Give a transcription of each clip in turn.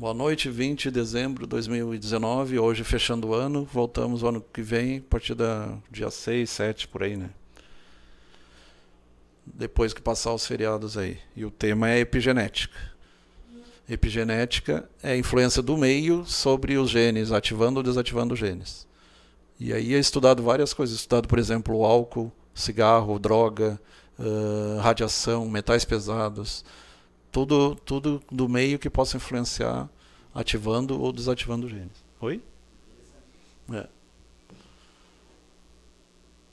Boa noite, 20 de dezembro de 2019, hoje fechando o ano, voltamos o ano que vem, a partir da dia 6, 7, por aí, né? Depois que passar os feriados aí. E o tema é epigenética. Epigenética é a influência do meio sobre os genes, ativando ou desativando os genes. E aí é estudado várias coisas, estudado, por exemplo, o álcool, cigarro, droga, radiação, metais pesados, tudo do meio que possa influenciar, ativando ou desativando genes. Oi? É.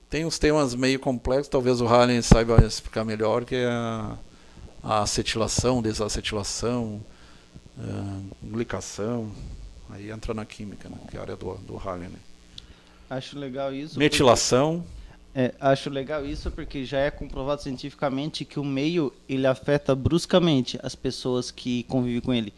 Tem uns temas meio complexos, talvez o Halen saiba explicar melhor, que é a acetilação, desacetilação, glicação, aí entra na química, né, que é a área do Halen. Né? Acho legal isso. Metilação. Acho legal isso porque já é comprovado cientificamente que o meio ele afeta bruscamente as pessoas que convivem com ele.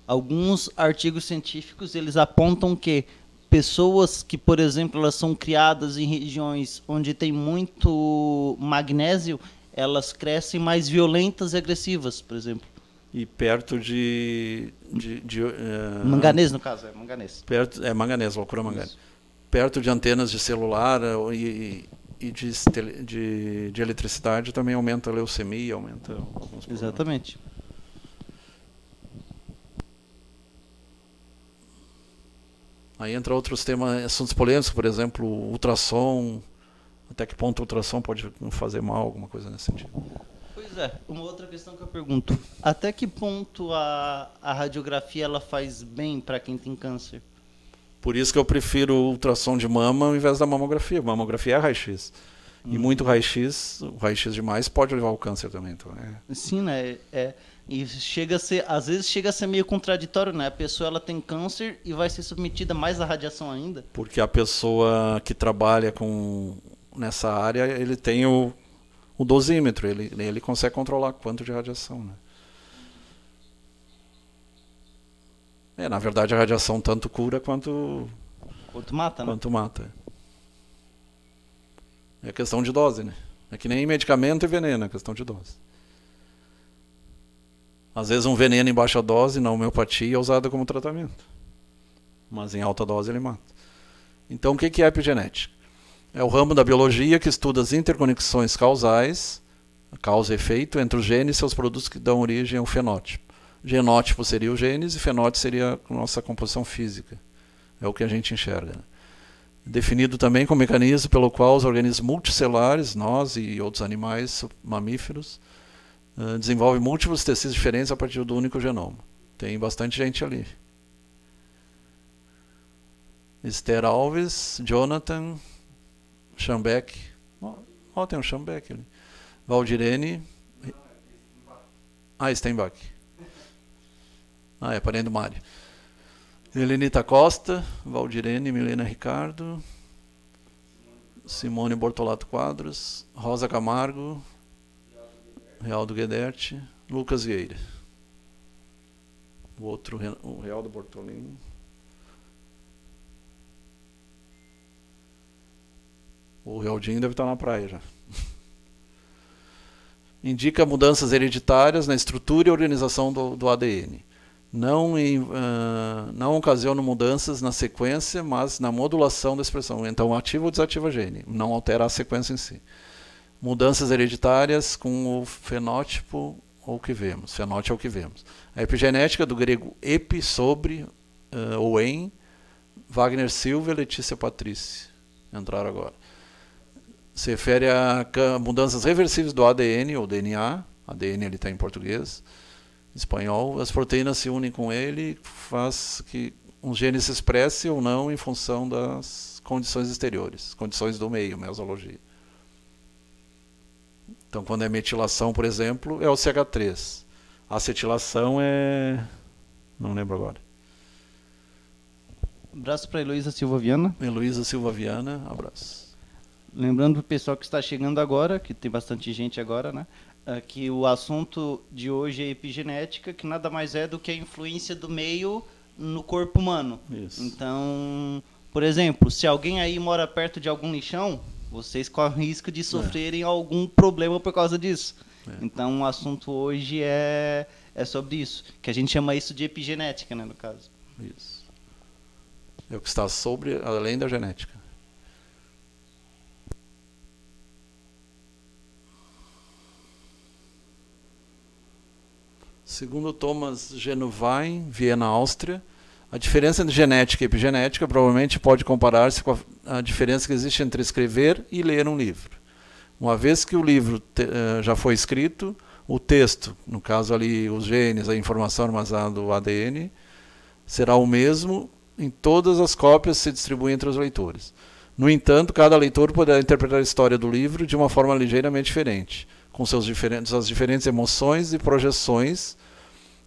Alguns artigos científicos eles apontam que pessoas que, por exemplo, elas são criadas em regiões onde tem muito magnésio, elas crescem mais violentas e agressivas, por exemplo. E perto manganês, no caso, é manganês. Manganês, loucura manganês. Perto de antenas de celular e de eletricidade também aumenta a leucemia, aumenta alguns problemas. Exatamente. Aí entra outros temas, assuntos polêmicos, por exemplo, ultrassom, até que ponto o ultrassom pode fazer mal, alguma coisa nesse sentido. Pois é, uma outra questão que eu pergunto, até que ponto a radiografia ela faz bem para quem tem câncer? Por isso que eu prefiro o ultrassom de mama ao invés da mamografia. Mamografia é raio-x. E muito raio-x, o raio-x demais pode levar ao câncer também. Então, Sim, né? E chega a ser, às vezes chega a ser meio contraditório, né? A pessoa ela tem câncer e vai ser submetida mais à radiação ainda. Porque a pessoa que trabalha nessa área, ele tem o dosímetro, ele consegue controlar quanto de radiação, né? Na verdade, a radiação tanto cura quanto mata, né? Quanto mata. É questão de dose, né? É que nem medicamento e veneno, é questão de dose. Às vezes um veneno em baixa dose, na homeopatia, é usado como tratamento. Mas em alta dose ele mata. Então o que é epigenética? É o ramo da biologia que estuda as interconexões causais, causa e efeito, entre os genes e seus produtos que dão origem ao fenótipo. Genótipo seria o genes e fenótipo seria a nossa composição física. É o que a gente enxerga. Né? Definido também como mecanismo pelo qual os organismos multicelulares, nós e outros animais mamíferos, desenvolvem múltiplos tecidos diferentes a partir do único genoma. Tem bastante gente ali. Esther Alves, Jonathan, Schambeck. Tem um Schambeck ali. Valdirene. Steinbach. É parente do Mário. Helenita Costa, Valdirene, Milena Ricardo, Simone Bortolato Quadros, Rosa Camargo, Realdo Guederte, Lucas Vieira. O outro, o Realdo Bortolini. O Realdinho deve estar na praia já. Indica mudanças hereditárias na estrutura e organização do ADN. Não ocasiona mudanças na sequência, mas na modulação da expressão. Então, ativa ou desativa gene, não altera a sequência em si. Mudanças hereditárias com o fenótipo ou que vemos. Fenótipo é o que vemos. A epigenética, do grego epi, sobre, ou em, Wagner Silva e Letícia Patrícia. Entraram agora. Se refere a mudanças reversíveis do ADN ou DNA. ADN ele está em português. Espanhol, as proteínas se unem com ele, faz que um gene se expresse ou não em função das condições exteriores, condições do meio, mesologia. Então, quando é metilação, por exemplo, é o CH3. A acetilação é... não lembro agora. Abraço para Heloísa Silva Viana. Heloísa Silva Viana, abraço. Lembrando para o pessoal que está chegando agora, que tem bastante gente agora, né? Que o assunto de hoje é epigenética, que nada mais é do que a influência do meio no corpo humano. Isso. Então, por exemplo, se alguém aí mora perto de algum lixão, vocês correm risco de sofrerem algum problema por causa disso. Então, o assunto hoje é é sobre isso, que a gente chama isso de epigenética, né, no caso. Isso. É o que está sobre, além da genética. Segundo Thomas Genovain, Viena, Áustria, a diferença entre genética e epigenética provavelmente pode comparar-se com a diferença que existe entre escrever e ler um livro. Uma vez que o livro já foi escrito, o texto, no caso ali os genes, a informação armazenada do ADN, será o mesmo em todas as cópias que se distribuem entre os leitores. No entanto, cada leitor poderá interpretar a história do livro de uma forma ligeiramente diferente, com suas diferentes emoções e projeções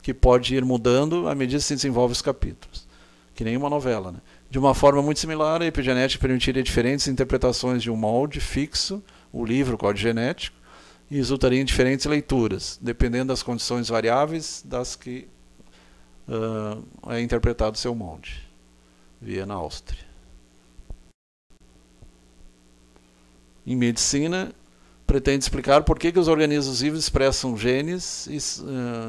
que pode ir mudando à medida que se desenvolve os capítulos. Que nem uma novela, né? De uma forma muito similar, a epigenética permitiria diferentes interpretações de um molde fixo, o livro, o código genético, e resultaria em diferentes leituras, dependendo das condições variáveis das que é interpretado o seu molde. Viena, Áustria. Em medicina, pretende explicar por que os organismos vivos expressam genes,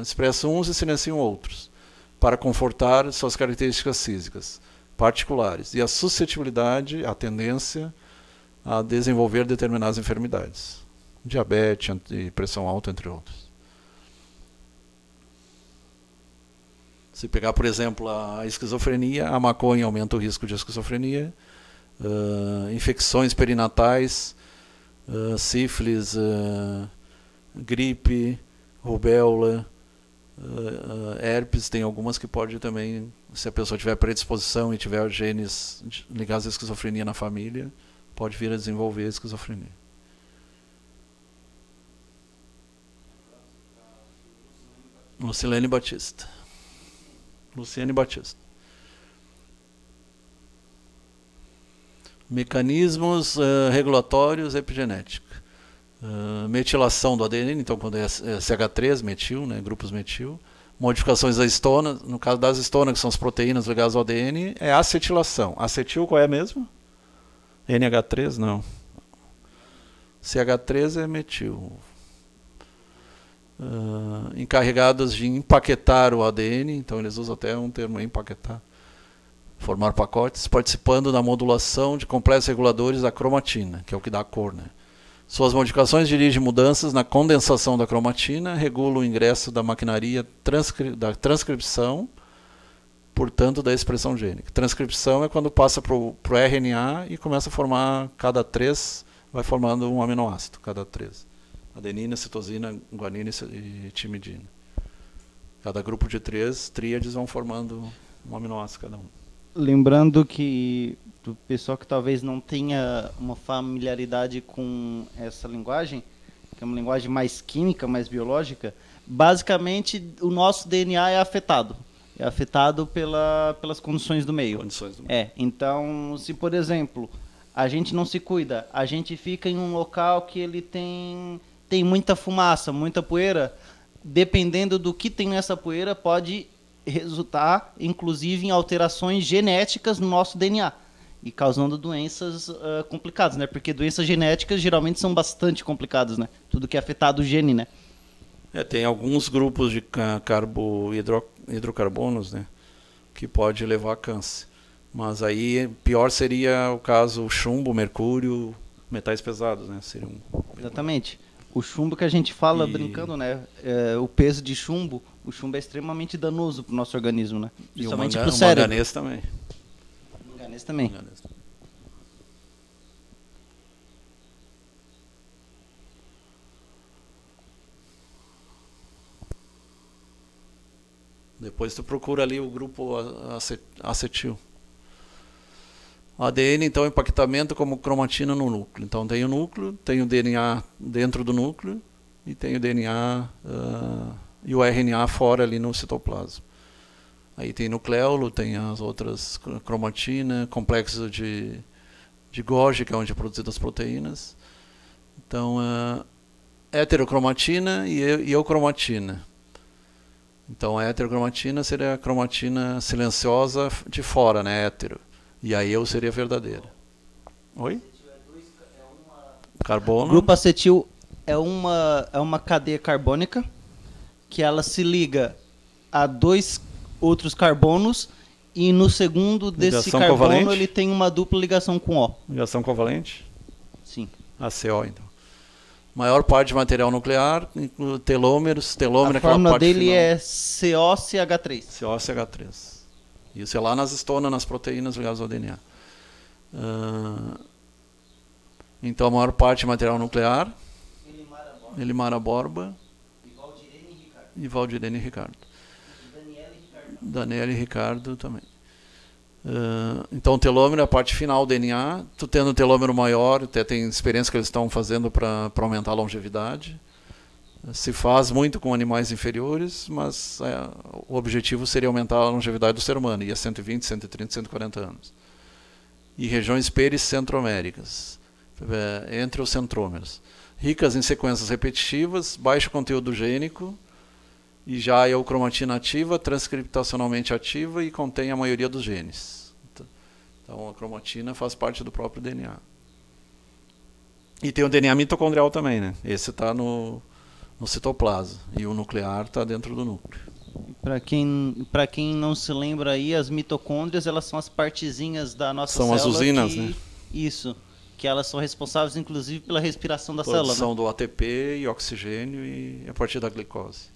expressam uns e silenciam outros, para confortar suas características físicas particulares e a suscetibilidade, a tendência a desenvolver determinadas enfermidades, diabetes e pressão alta, entre outros. Se pegar, por exemplo, a esquizofrenia, a maconha aumenta o risco de esquizofrenia, infecções perinatais, sífilis, gripe, rubéola, herpes, tem algumas que pode também, se a pessoa tiver predisposição e tiver genes ligados à esquizofrenia na família, pode vir a desenvolver a esquizofrenia. Luciene Batista. Mecanismos regulatórios epigenéticos. Metilação do ADN, então quando é CH3, metil, né, grupos metil. Modificações da histona, no caso das histonas, que são as proteínas ligadas ao ADN, é acetilação. Acetil qual é mesmo? NH3, não. CH3 é metil. Encarregadas de empaquetar o ADN, então eles usam até um termo empaquetar, formar pacotes, participando da modulação de complexos reguladores da cromatina, que é o que dá a cor, né? Suas modificações dirigem mudanças na condensação da cromatina, regulam o ingresso da maquinaria da transcrição, portanto, da expressão gênica. Transcrição é quando passa para o RNA e começa a formar, cada 3, vai formando um aminoácido, cada 3. Adenina, citosina, guanina e timidina. Cada grupo de 3 tríades vão formando um aminoácido cada um. Lembrando que o pessoal que talvez não tenha uma familiaridade com essa linguagem, que é uma linguagem mais química, mais biológica, basicamente o nosso DNA é afetado. É afetado pelas condições do meio. Então, se por exemplo, a gente não se cuida, a gente fica em um local que ele tem muita fumaça, muita poeira, dependendo do que tem nessa poeira, pode resultar, inclusive, em alterações genéticas no nosso DNA e causando doenças complicadas, né? Porque doenças genéticas geralmente são bastante complicadas, né? Tudo que é afetado o gene, né? Tem alguns grupos de hidrocarbonos, né, que pode levar a câncer. Mas aí pior seria o caso chumbo, mercúrio, metais pesados, né? Exatamente. O chumbo que a gente fala brincando, né? O peso de chumbo, o chumbo é extremamente danoso para o nosso organismo, né? Principalmente para o cérebro. O manganês também. Manganês também. Depois tu procura ali o grupo acetil. O ADN, então, é impactamento como cromatina no núcleo. Então, tem o núcleo, tem o DNA dentro do núcleo e tem o DNA e o RNA fora ali no citoplasma. Aí tem nucleolo, tem as outras cromatina, complexo de Golgi, que é onde é produzidas as proteínas. Então, heterocromatina e eucromatina. Então, a heterocromatina seria a cromatina silenciosa de fora, né, hétero. E a eu seria verdadeira. Oi? Carbono. O grupo acetil é uma cadeia carbônica que ela se liga a 2 outros carbonos e no segundo desse Ligação carbono covalente? ele tem uma dupla ligação com O. Ligação covalente? Sim. ACO, então. Maior parte de material nuclear, inclui telômeros. Telômero é A aquela fórmula parte dele final. é COCH3. COCH3. Isso é lá nas estonas, nas proteínas ligadas ao DNA. Então, a maior parte de material nuclear. Elimara Borba. E Valdirene e Ricardo. Daniela e Ricardo também. Então, o telômero é a parte final do DNA. Tu tendo um telômero maior, até tem experiência que eles estão fazendo para aumentar a longevidade. Se faz muito com animais inferiores, mas o objetivo seria aumentar a longevidade do ser humano, ia 120, 130, 140 anos. E regiões pericentромéricas, entre os centrômeros. Ricas em sequências repetitivas, baixo conteúdo gênico, e já é eukromatina ativa, transcriptacionalmente ativa e contém a maioria dos genes. Então a cromatina faz parte do próprio DNA. E tem o DNA mitocondrial também, né? Esse está no citoplasma e o nuclear está dentro do núcleo. Para quem não se lembra aí, as mitocôndrias, elas são as partezinhas da nossa célula. São as usinas, né? Isso. Que elas são responsáveis, inclusive, pela respiração da célula. Produção do ATP e oxigênio e a partir da glicose.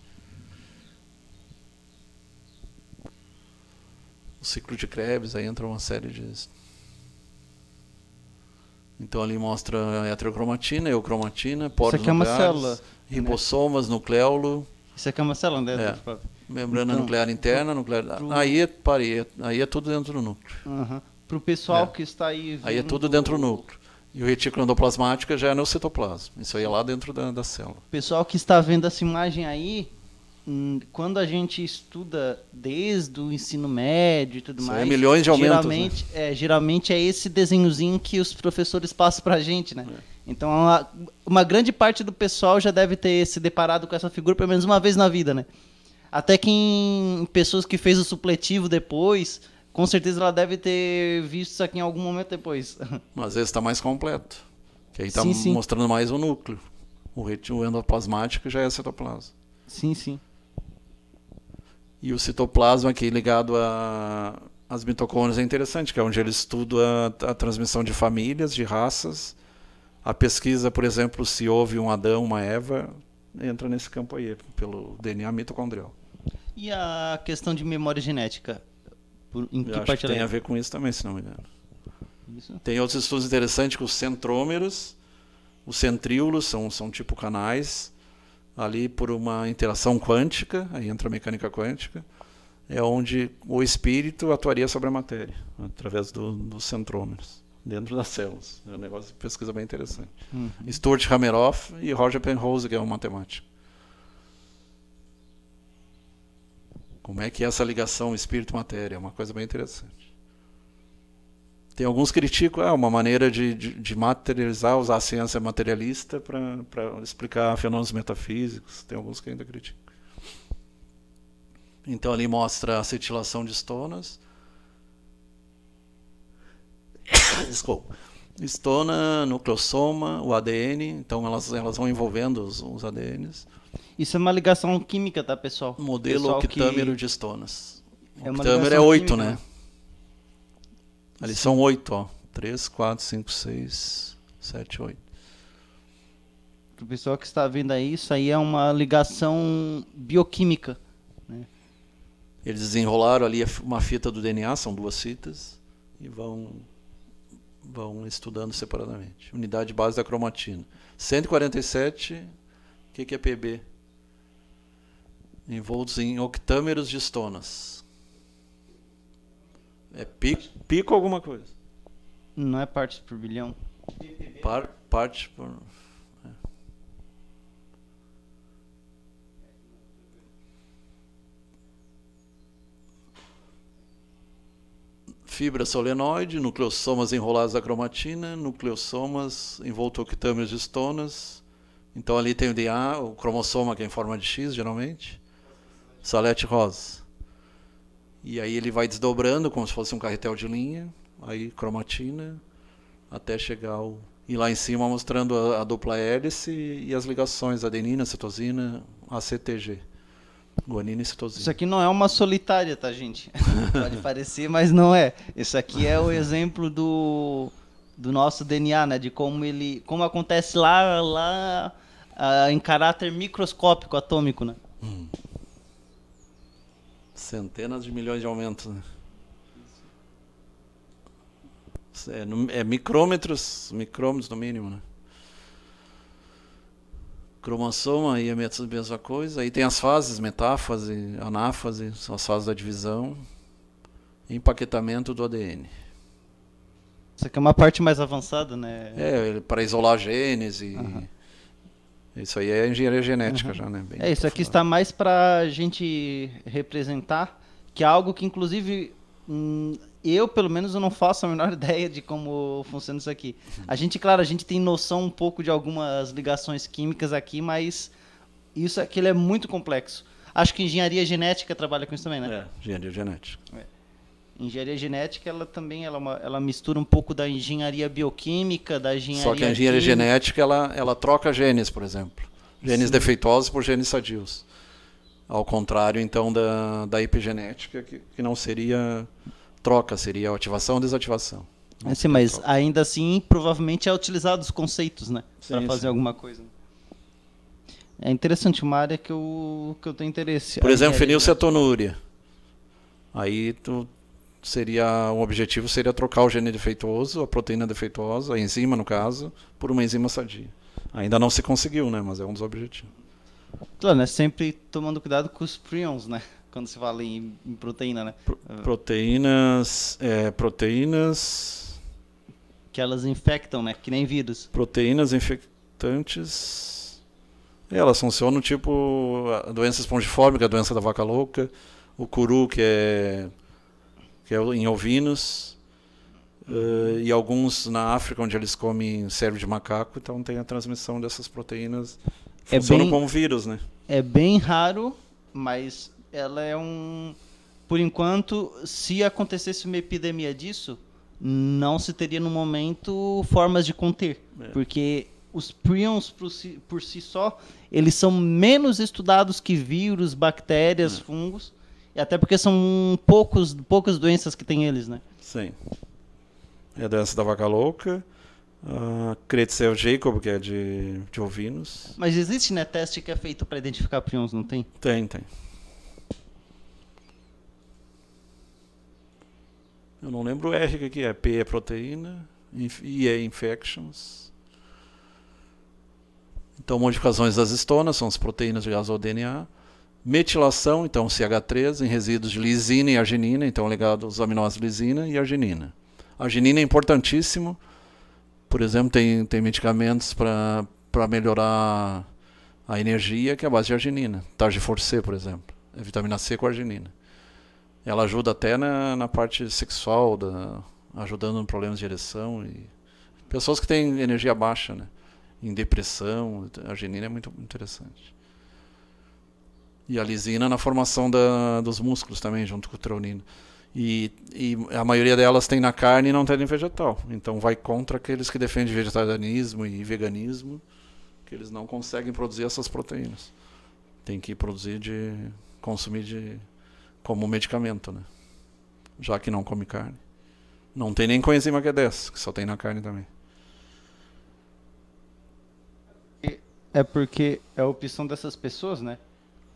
O ciclo de Krebs, aí entra uma série de... Então ali mostra a heterocromatina, eucromatina, poros nucleares, isso aqui é uma célula, ribossomas, nucleolo. Isso aqui é uma célula, né? Membrana então, nuclear interna, nuclear... Aí é tudo dentro do núcleo. Para o pessoal que está aí vendo... Aí é tudo dentro do núcleo. E o retículo endoplasmático já é no citoplasma. Isso aí é lá dentro da célula. O pessoal que está vendo essa imagem aí, quando a gente estuda desde o ensino médio e tudo mais... É milhões de aumentos, geralmente é esse desenhozinho que os professores passam para a gente, né? Então, uma grande parte do pessoal já deve ter se deparado com essa figura pelo menos uma vez na vida, né? Até pessoas que fez o supletivo depois, com certeza ela deve ter visto isso aqui em algum momento depois. Mas às vezes está mais completo. Que aí está mostrando mais o núcleo. O endoplasmático já é citoplasma. Sim. E o citoplasma aqui ligado às mitocôndrias é interessante, que é onde eles estudam a transmissão de famílias, de raças. A pesquisa, por exemplo, se houve um Adão, uma Eva, entra nesse campo aí, pelo DNA mitocondrial. E a questão de memória genética? Em que acho parte que tem a ver com isso também, se não me engano. Isso. Tem outros estudos interessantes que os centrômeros, os centríolos são tipo canais, ali por uma interação quântica, aí entra a mecânica quântica, é onde o espírito atuaria sobre a matéria, através dos centrômeros, dentro das células. É um negócio de pesquisa bem interessante. Stuart Hameroff e Roger Penrose, que é um matemático. Como é que é essa ligação espírito-matéria? É uma coisa bem interessante. Tem alguns que criticam uma maneira de materializar, usar a ciência materialista para explicar fenômenos metafísicos. Tem alguns que ainda criticam. Então ali mostra a acetilação de estonas. Desculpa. Estona, nucleossoma, o ADN. Então elas vão envolvendo os ADNs. Isso é uma ligação química, tá, pessoal? Modelo octâmero de estonas. É uma octâmero é 8, química, né? Ali são 8, ó. 3, 4, 5, 6, 7, 8. Para o pessoal que está vendo aí, isso aí é uma ligação bioquímica, né? Eles desenrolaram ali uma fita do DNA, são 2 fitas, e vão estudando separadamente. Unidade base da cromatina. 147, o que é PB? Envoltos em octâmeros de estonas. É pico alguma coisa? Não é partes por bilhão? Parte por... Fibra solenoide, nucleossomas enrolados da cromatina, nucleossomas envolto octâmeros de estonas. Então ali tem o DNA, o cromossoma que é em forma de X, geralmente. Salete rosa. E aí ele vai desdobrando como se fosse um carretel de linha, aí cromatina, até chegar e lá em cima mostrando a dupla hélice e as ligações adenina, citosina, ACTG. Guanina e citosina. Isso aqui não é uma solitária, tá, gente? Pode parecer, mas não é. Isso aqui é o exemplo do nosso DNA, né? De como acontece lá em caráter microscópico, atômico, né? Centenas de milhões de aumentos, né? É micrômetros no mínimo, né? Cromossoma aí é a mesma coisa. Aí tem as fases, metáfase, anáfase, são as fases da divisão. Empaquetamento do ADN. Isso aqui é uma parte mais avançada, né? Para isolar genes e... Isso aí é engenharia genética já, né? Bem isso aqui está mais para a gente representar, que é algo que, inclusive, eu, pelo menos, eu não faço a menor ideia de como funciona isso aqui. A gente tem noção um pouco de algumas ligações químicas aqui, mas isso aqui é muito complexo. Acho que engenharia genética trabalha com isso também, né? Engenharia genética. Engenharia genética, ela mistura um pouco da engenharia bioquímica, da engenharia... Só que a engenharia genética, ela troca genes, por exemplo. Genes defeituosos por genes sadios. Ao contrário, então, da epigenética, que não seria troca, seria ativação ou desativação. Sim, mas ainda assim, provavelmente é utilizado os conceitos, né? Para fazer alguma coisa. É interessante, uma área que eu tenho interesse. Por exemplo, fenilcetonúria. Aí o objetivo seria trocar o gene defeituoso, a proteína defeituosa, a enzima no caso, por uma enzima sadia. Ainda não se conseguiu, né? Mas é um dos objetivos. Claro, né? Sempre tomando cuidado com os prions, né? Quando se fala em proteína, né? Proteínas que elas infectam, né? Que nem vírus. Proteínas infectantes. Elas funcionam tipo a doença espongiforme, que é a doença da vaca louca, o curu, que é em ovinos, e alguns na África, onde eles comem cérebro de macaco, então tem a transmissão dessas proteínas. Funcionam como vírus, né? É bem raro, mas ela é por enquanto, se acontecesse uma epidemia disso, não se teria no momento formas de conter, porque os prions por si só, eles são menos estudados que vírus, bactérias, fungos, e até porque são poucas doenças que tem eles, né? Sim. É a doença da vaca louca, a Creutzfeldt-Jakob, que é de ovinos. Mas existe, né, teste que é feito para identificar prions, não tem? Tem. Eu não lembro o R que é. P é proteína, I é infections. Então, modificações das histonas, são as proteínas ligadas ao DNA. Metilação, então CH3, em resíduos de lisina e arginina, então ligado aos aminoácidos lisina e arginina. A arginina é importantíssimo. Por exemplo, tem medicamentos para melhorar a energia, que é a base de arginina. Targefor C, por exemplo. É vitamina C com arginina. Ela ajuda até na parte sexual, ajudando em problemas de ereção. E pessoas que têm energia baixa, né? Em depressão, a arginina é muito interessante. E a lisina na formação dos músculos também, junto com o treonina. E a maioria delas tem na carne e não tem em vegetal. Então vai contra aqueles que defendem vegetarianismo e veganismo, que eles não conseguem produzir essas proteínas. Tem que consumir como medicamento, né? Já que não come carne. Não tem nem coenzima Q10, que só tem na carne também. É porque é a opção dessas pessoas, né?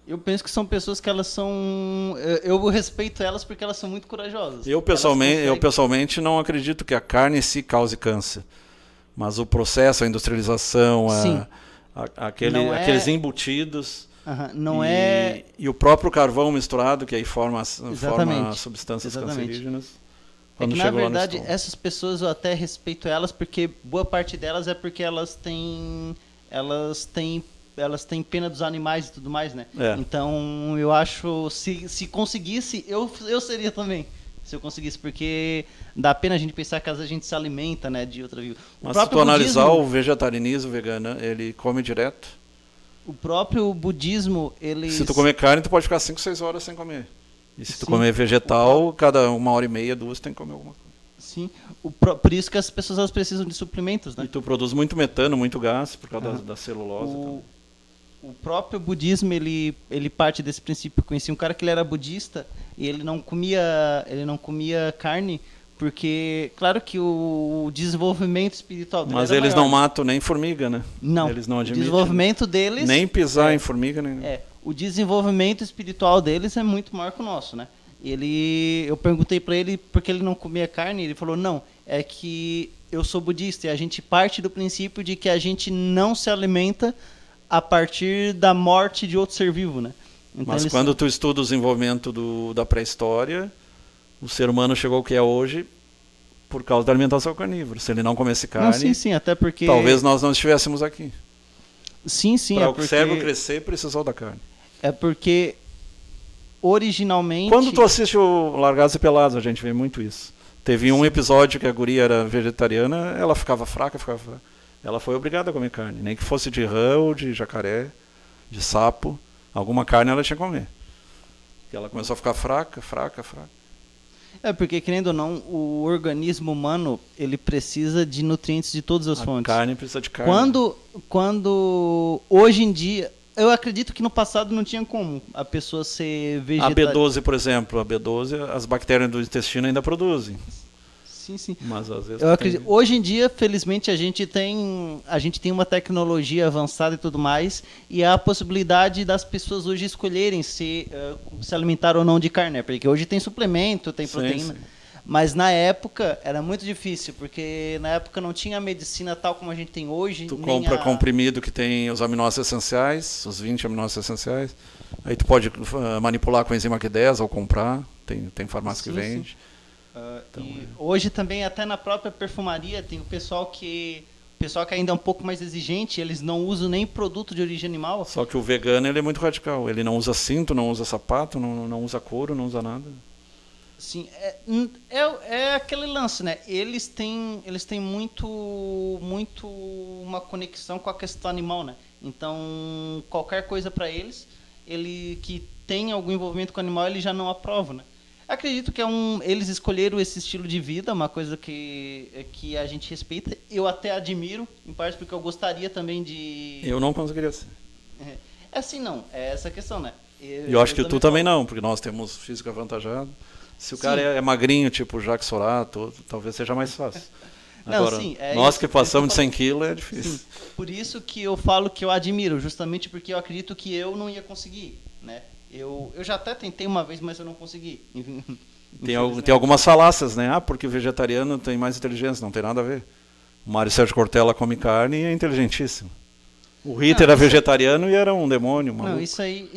Eu penso que são pessoas que elas são... Eu respeito elas porque elas são muito corajosas. Eu pessoalmente não acredito que a carne em si cause câncer. Mas o processo, a industrialização, aqueles embutidos... E o próprio carvão misturado, que aí forma substâncias cancerígenas. Que, na verdade, essas pessoas eu até respeito elas porque boa parte delas é porque elas têm pena dos animais e tudo mais, né? Então, eu acho, se conseguisse, eu seria também, se eu conseguisse, porque dá pena a gente pensar que às vezes a gente se alimenta, né, de outra vida. Mas se tu analisar o vegetarianismo vegano, ele come direto. O próprio budismo, Se tu comer carne, tu pode ficar 5, 6 horas sem comer. E se tu comer vegetal, cada 1h30, 2, tem que comer alguma coisa. Sim, por isso que as pessoas elas precisam de suplementos, né? E tu produz muito metano, muito gás, por causa da celulose. o próprio budismo, ele parte desse princípio. Eu conheci um cara que ele era budista e ele não comia carne, porque, claro que o desenvolvimento espiritual dele Mas era eles maior. não matam nem formiga, né? Não, Eles não o admitem. desenvolvimento deles... Nem pisar em formiga, nem... o desenvolvimento espiritual deles é muito maior que o nosso, né? Eu perguntei para ele por que ele não comia carne, ele falou, não, é que eu sou budista e a gente parte do princípio de que a gente não se alimenta a partir da morte de outro ser vivo, né? Então, Mas quando tu estuda o desenvolvimento da pré-história, o ser humano chegou ao que é hoje por causa da alimentação carnívora. Se ele não comesse carne, não, sim, até porque... talvez nós não estivéssemos aqui. Sim, Para porque... o cérebro crescer, precisou da carne. É porque, originalmente... Quando tu assiste o Largados e Pelados, a gente vê muito isso. Teve um episódio que a guria era vegetariana, ela ficava fraca. Ela foi obrigada a comer carne. Nem que fosse de rã ou de jacaré, de sapo. Alguma carne ela tinha que comer. E ela começou a ficar fraca. É porque, querendo ou não, o organismo humano, ele precisa de nutrientes de todas as fontes. A carne precisa de carne. Quando hoje em dia... Eu acredito que no passado não tinha como a pessoa ser vegetariana. A B12, por exemplo, as bactérias do intestino ainda produzem. Sim. Mas às vezes hoje em dia, felizmente, a gente tem uma tecnologia avançada e tudo mais, e há a possibilidade das pessoas hoje escolherem se alimentar ou não de carne, né? Porque hoje tem suplemento, tem proteína. Sim. Mas na época era muito difícil, porque na época não tinha a medicina tal como a gente tem hoje. Tu compra comprimido que tem os aminoácidos essenciais, os 20 aminoácidos essenciais. Aí tu pode manipular com a enzima Q10 ou comprar. Tem farmácia que vende. Então, hoje também até na própria perfumaria tem o pessoal que ainda é um pouco mais exigente, eles não usam nem produto de origem animal. Só que o vegano ele é muito radical. Ele não usa cinto, não usa sapato, não usa couro, não usa nada. Sim, é aquele lance, né? Eles têm muito uma conexão com a questão animal, né? Então, qualquer coisa para eles, que tem algum envolvimento com o animal, eles já não aprovam, né? Acredito que eles escolheram esse estilo de vida, uma coisa que a gente respeita. Eu até admiro, em parte porque eu gostaria também de... Eu não conseguiria ser. É assim, não. É essa questão, né? Eu acho que tu também não, porque nós temos físico avantajado. Se o cara é magrinho, tipo o Jacques Sorato, talvez seja mais fácil. Agora, não, sim, nós que passamos de 100 quilos é difícil. Sim, por isso que eu falo que eu admiro, justamente porque eu acredito que eu não ia conseguir, né? Eu já até tentei uma vez, mas eu não consegui. Tem algumas falácias, né? Porque o vegetariano tem mais inteligência, não tem nada a ver. O Mário Sérgio Cortella come carne e é inteligentíssimo. O Rita era vegetariano e era um demônio, maluco. Não, isso aí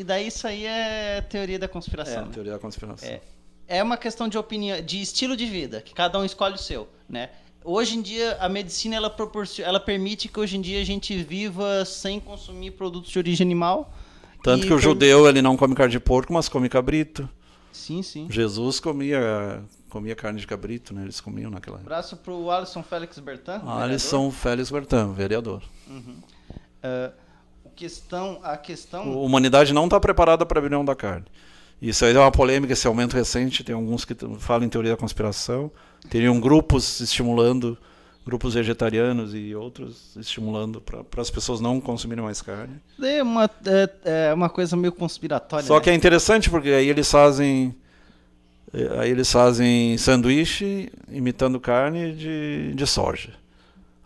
é teoria da conspiração. É, teoria da conspiração. É uma questão de opinião, de estilo de vida, que cada um escolhe o seu, né? Hoje em dia, a medicina, ela permite que hoje em dia a gente viva sem consumir produtos de origem animal. Tanto que o judeu, ele não come carne de porco, mas come cabrito. Sim. Jesus comia carne de cabrito, né? Eles comiam naquela época. Abraço pro Alisson Félix Bertan. Alisson Félix Bertan, vereador. Uhum. A questão... A humanidade não está preparada para a abrir mão da carne. Isso aí é uma polêmica, esse aumento recente, tem alguns que falam em teoria da conspiração. Teriam grupos vegetarianos e outros estimulando para as pessoas não consumirem mais carne. É uma coisa meio conspiratória. Só que é interessante porque aí eles fazem sanduíche imitando carne de soja.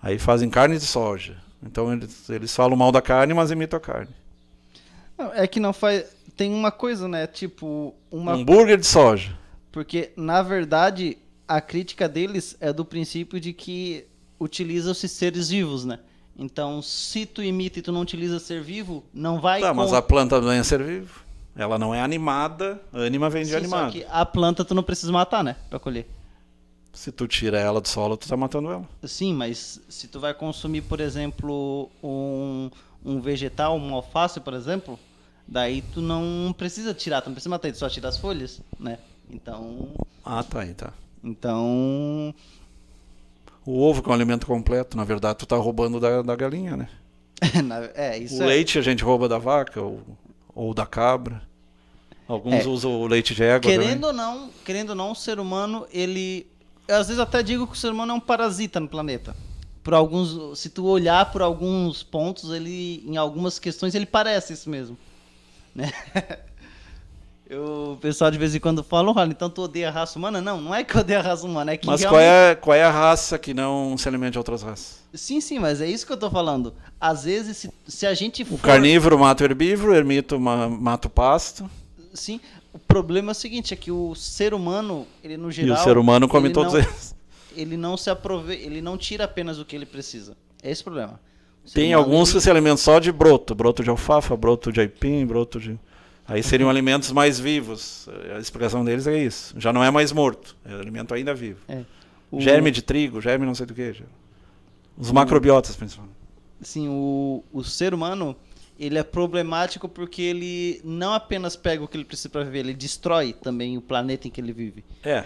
Aí fazem carne de soja. Então eles falam mal da carne, mas imitam a carne. Não, é que não faz... Tem uma coisa, né? Tipo... Hambúrguer de soja. Porque, na verdade, a crítica deles é do princípio de que utilizam-se seres vivos, né? Então, se tu imita e tu não utiliza ser vivo, não vai... Mas a planta não é ser vivo. Ela não é animada. A ânima vem de animada. Só que a planta tu não precisa matar, né? Pra colher. Se tu tira ela do solo, tu tá matando ela. Sim, mas se tu vai consumir, por exemplo, um vegetal, uma alface, por exemplo... Daí tu não precisa tirar, tu não precisa matar, tu só tira as folhas, né? Então... Tá. Então... O ovo que é um alimento completo, na verdade tu tá roubando da galinha, né? Isso o leite a gente rouba da vaca ou da cabra. Alguns usam o leite de égua querendo ou não, o ser humano, ele... Eu às vezes até digo que o ser humano é um parasita no planeta. se tu olhar por alguns pontos, ele, em algumas questões, ele parece isso mesmo, né? O pessoal de vez em quando fala, olha, então tu odeia a raça humana? Não, não é que eu odeio a raça humana, é que Mas realmente... qual é a raça que não se alimenta de outras raças? Sim, mas é isso que eu tô falando. Às vezes, se a gente for... O carnívoro mata o herbívoro, o ermito mata o pasto. Sim, o problema é o seguinte, é que o ser humano, ele no geral... E o ser humano come ele todos não, eles. Ele não se aproveita, ele não tira apenas o que ele precisa. É esse o problema. Tem alguns que se alimentam só de broto de alfafa, broto de aipim, broto de... Aí seriam alimentos mais vivos. A explicação deles é isso. Já não é mais morto, é alimento ainda vivo. Germe de trigo, germe não sei do que. Os macrobiotas, principalmente. Sim, o ser humano, ele é problemático porque ele não apenas pega o que ele precisa para viver, ele destrói também o planeta em que ele vive.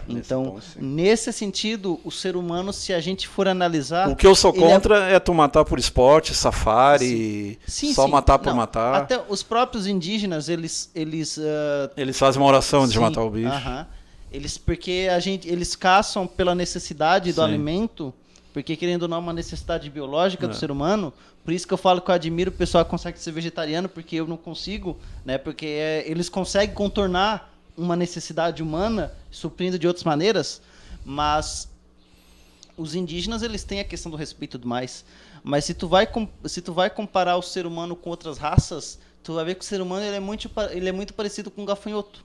Então, nesse sentido, o ser humano, se a gente for analisar... O que eu sou contra é tu matar por esporte, safari, só matar por matar. Até os próprios indígenas, eles fazem uma oração antes de matar o bicho. Porque eles caçam pela necessidade do alimento, porque querendo ou não é uma necessidade biológica do ser humano. Por isso que eu falo que eu admiro o pessoal que consegue ser vegetariano, porque eu não consigo, né? Porque eles conseguem contornar uma necessidade humana, suprindo de outras maneiras, mas os indígenas, eles têm a questão do respeito e tudo mais. Mas se tu vai comparar o ser humano com outras raças, tu vai ver que o ser humano ele é muito parecido com um gafanhoto.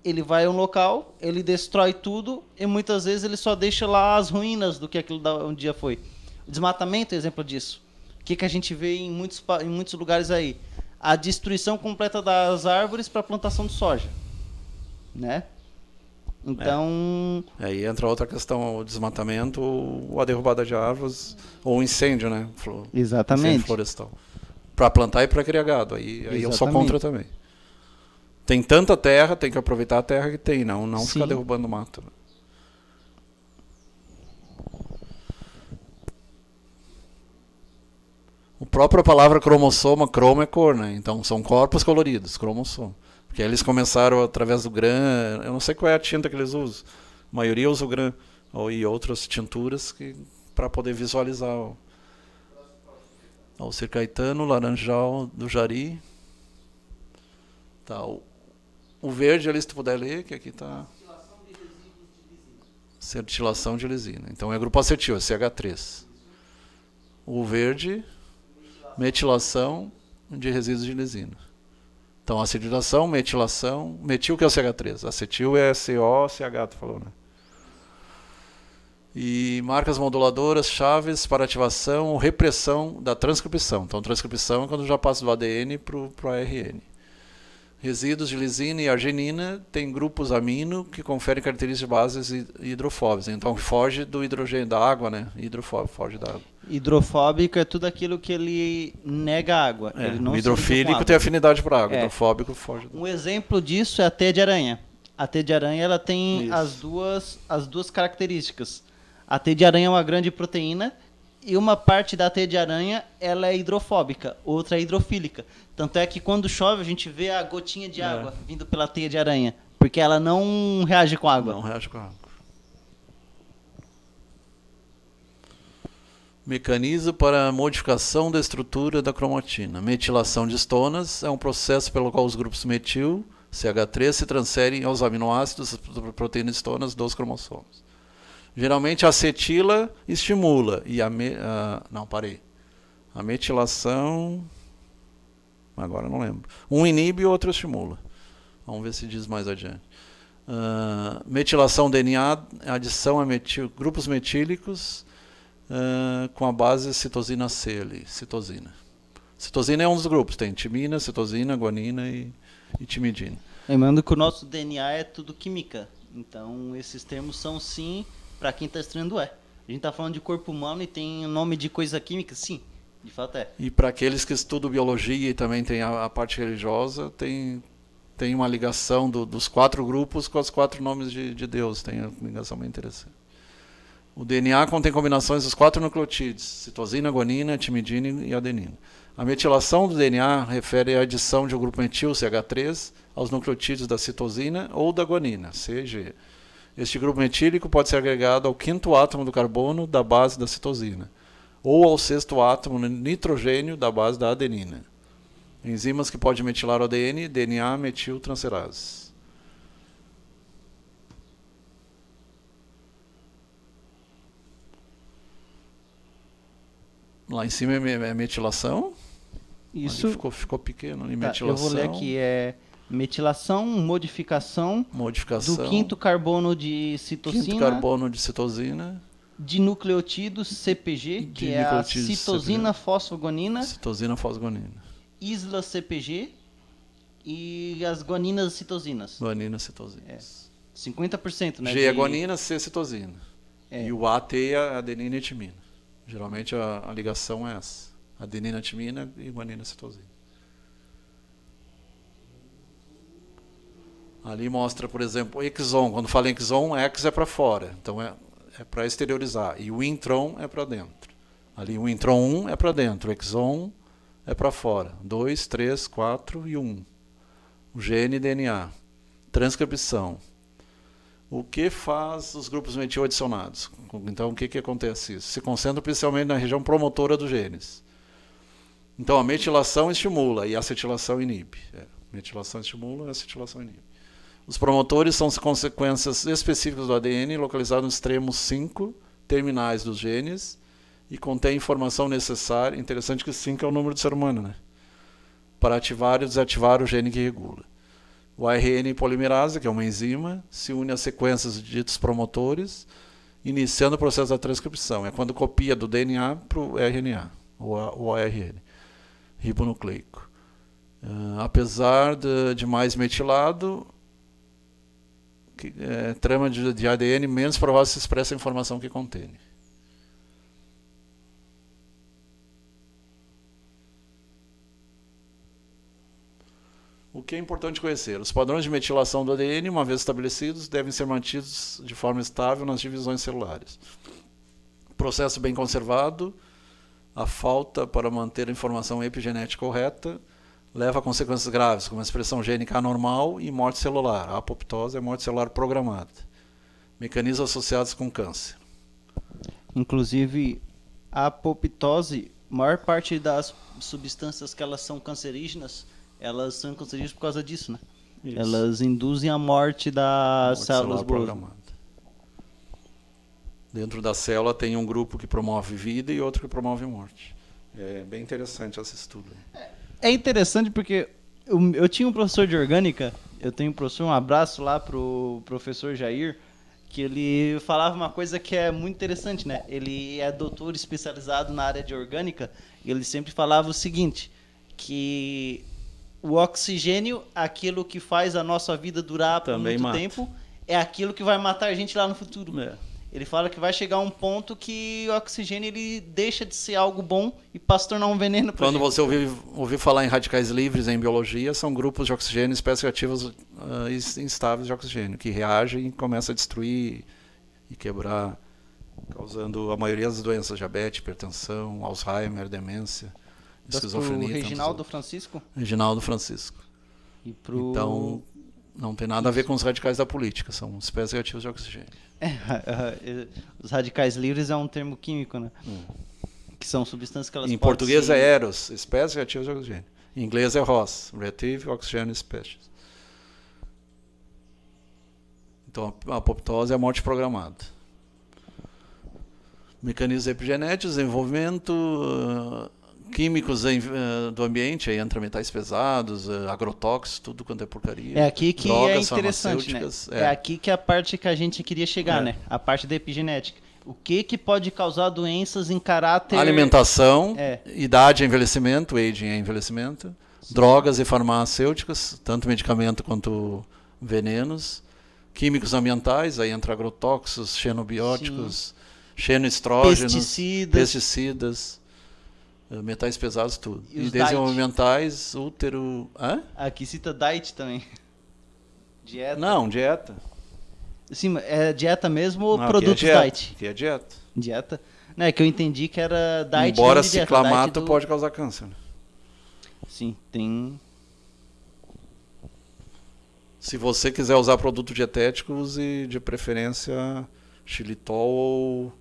Ele vai a um local, ele destrói tudo e muitas vezes ele só deixa lá as ruínas do que aquilo um dia foi. O desmatamento é exemplo disso. O que a gente vê em muitos lugares aí? A destruição completa das árvores para a plantação de soja. Né? Então... Aí entra outra questão, o desmatamento ou a derrubada de árvores, ou o incêndio, né? Exatamente. Incêndio florestal. Para plantar e para criar gado. Aí eu sou contra também. Tem tanta terra, tem que aproveitar a terra que tem, não ficar derrubando mato. A própria palavra cromossoma, cromo é cor, né? Então são corpos coloridos, cromossomo. Porque eles começaram através do GRAM, eu não sei qual é a tinta que eles usam. A maioria usa o GRAM e outras tinturas para poder visualizar. O Circaetano, o laranjal do Jari. Tá, o verde ali, se tu puder ler, que aqui está... Certilação de lisina. Então é grupo acetil, é CH3. O verde, metilação de resíduos de lisina. Então acetilação, metilação, metil que é o CH3, acetil é COCH, tu falou, né? E marcas moduladoras, chaves para ativação ou repressão da transcrição. Então transcrição é quando já passa do ADN para o ARN. Resíduos de lisina e arginina têm grupos amino que conferem características bases hidrofóbicas. Então foge do hidrogênio da água, né? Hidrofóbico, foge da água. Hidrofóbico é tudo aquilo que ele nega a água. Ele não o hidrofílico tem afinidade para água, hidrofóbico foge. Um exemplo disso é a teia de aranha. A teia de aranha ela tem as duas características. A teia de aranha é uma grande proteína e uma parte da teia de aranha ela é hidrofóbica, outra é hidrofílica. Tanto é que quando chove a gente vê a gotinha de água vindo pela teia de aranha, porque ela não reage com água. Não reage com água. Mecanismo para a modificação da estrutura da cromatina. Metilação de estonas é um processo pelo qual os grupos metil, CH3, se transferem aos aminoácidos da proteína estonas dos cromossomos. Geralmente a acetila estimula e a metilação, agora não lembro. Um inibe e o outro estimula. Vamos ver se diz mais adiante. Metilação DNA, adição a grupos metílicos com a base citosina C ali, citosina. Citosina é um dos grupos, tem timina, citosina, guanina e timidina. Lembrando que o nosso DNA é tudo química, então esses termos são sim... Para quem está estranhando A gente está falando de corpo humano e tem nome de coisa química? Sim, de fato é. E para aqueles que estudam biologia e também tem a parte religiosa, tem uma ligação dos 4 grupos com os 4 nomes de Deus. Tem uma ligação bem interessante. O DNA contém combinações dos 4 nucleotídeos, citosina, guanina, timidina e adenina. A metilação do DNA refere à adição de um grupo metil, CH3, aos nucleotídeos da citosina ou da guanina, CG. Este grupo metílico pode ser agregado ao 5º átomo do carbono da base da citosina, ou ao 6º átomo de nitrogênio da base da adenina. Enzimas que podem metilar o ADN, DNA metiltransferase. Lá em cima é metilação. Isso. Ficou pequeno. E Tá, metilação. eu vou ler aqui. É metilação, modificação do 5º carbono de citosina. 5º carbono de citosina. De nucleotídeos CPG, que é a citosina fosfogonina. Citosina fosfogonina. Isla CPG e as guaninas citosinas. Guaninas citosinas. 50%, né? G é guanina, C é citosina. É. E o AT é adenina e timina. Geralmente a ligação é essa. Adenina, timina e guanina citosina. Ali mostra, por exemplo, o exon. Quando fala em exon, X é para fora. Então é para exteriorizar. E o intron é para dentro. Ali o intron 1 é para dentro. O exon é para fora. 2, 3, 4 e 1. O gene e DNA. Transcrição. O que faz os grupos metil adicionados? Então, o que acontece? Isso se concentra principalmente na região promotora dos genes. Então, a metilação estimula e a acetilação inibe. Metilação estimula e a acetilação inibe. Os promotores são consequências específicas do ADN localizadas nos extremos 5 terminais dos genes e contém informação necessária. Interessante que 5 é o número do ser humano, né? Para ativar e desativar o gene que regula. O ARN polimerase, que é uma enzima, se une às sequências de ditos promotores, iniciando o processo da transcrição. É quando copia do DNA para o RNA, ou ARN, ribonucleico. Apesar de mais metilado, trama de ADN menos provável se expressa a informação que contém. O que é importante conhecer? Os padrões de metilação do ADN, uma vez estabelecidos, devem ser mantidos de forma estável nas divisões celulares. Processo bem conservado, a falta para manter a informação epigenética correta leva a consequências graves, como a expressão gênica anormal e morte celular. A apoptose é morte celular programada. Mecanismos associados com câncer. Inclusive, a apoptose, a maior parte das substâncias que elas são cancerígenas, elas são cancerígenas por causa disso, né? Isso. Elas induzem a morte das células programada. Dentro da célula tem um grupo que promove vida e outro que promove morte. É bem interessante esse estudo. É interessante porque eu tinha um professor de orgânica, eu tenho um professor, um abraço lá pro professor Jair, que ele falava uma coisa que é muito interessante, né? Ele é doutor especializado na área de orgânica, e ele sempre falava o seguinte, que o oxigênio, aquilo que faz a nossa vida durar por muito tempo, é aquilo que vai matar a gente lá no futuro. Ele fala que vai chegar um ponto que o oxigênio ele deixa de ser algo bom e passa a se tornar um veneno. Quando você ouvir falar em radicais livres em biologia, são grupos de oxigênio, espécies reativas instáveis de oxigênio, que reagem e começam a destruir e quebrar, causando a maioria das doenças, diabetes, hipertensão, Alzheimer, demência, esquizofrenia. Pro Reginaldo Francisco? Reginaldo Francisco. E pro... Então, não tem nada a ver com os radicais da política, são espécies reativas de oxigênio. Os radicais livres é um termo químico, né? Que são substâncias que elas em português é EROS, espécies reativas de oxigênio. Em inglês é ROS, Reactive Oxygen Species. Então a apoptose é a morte programada. Mecanismos epigenéticos, desenvolvimento, químicos do ambiente, aí entra metais pesados, agrotóxicos, tudo quanto é porcaria. É aqui que drogas, é interessante, né? É aqui que é a parte que a gente queria chegar, né? A parte da epigenética. O que pode causar doenças em caráter... Alimentação, idade e envelhecimento, aging é envelhecimento, drogas e farmacêuticas, tanto medicamento quanto venenos, químicos ambientais, aí entra agrotóxicos, xenobióticos, xenoestrógenos, pesticidas, metais pesados, tudo. E desenvolvimentais, útero... Aqui cita diet também. Dieta. Não, dieta. Sim, é dieta mesmo ou produtos diet? Aqui é dieta. Dieta? Não, é que eu entendi que era diet. Embora ciclamato pode causar câncer. Sim, tem... Se você quiser usar produto dietético, use de preferência xilitol ou